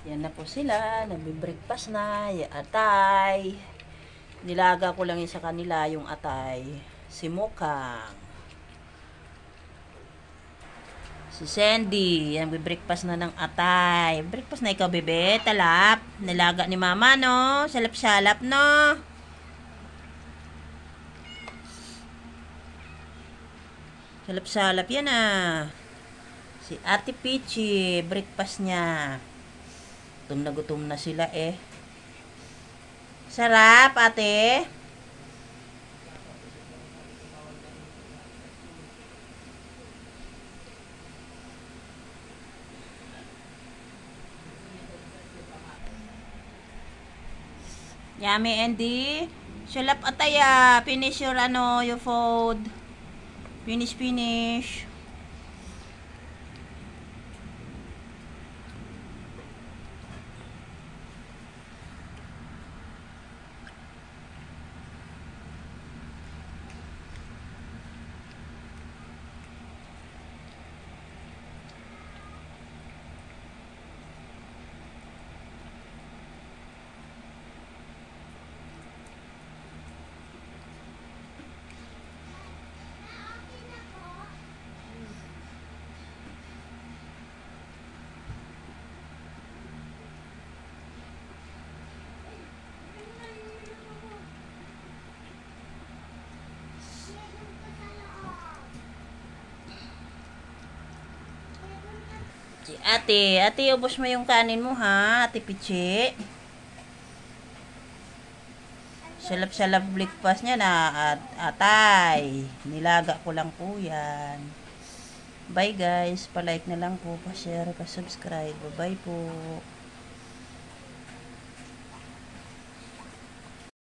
Yan na po sila. Nagbe-breakfast na. Yung atay. Nilaga ko lang yun sa kanila yung atay. Si Mukang. Si Sandy. Yan, breakfast na ng atay. Breakfast na ikaw, bebe. Talap. Nilaga ni mama, no? Salap-salap, no? Salap-salap yan, ah. Si Ate Peachy. Breakfast niya. Gutom na sila, eh. Sarap, ate. Yummy, Andy. Sulap ataya. Finish your your food. Finish. Ate, ubos mo yung kanin mo, ha? Ate Pichi. Salap-salap breakfast niya na atay. Nilaga ko lang po yan. Bye guys. Pa-like na lang po, pa-share, pa-subscribe. Bye po.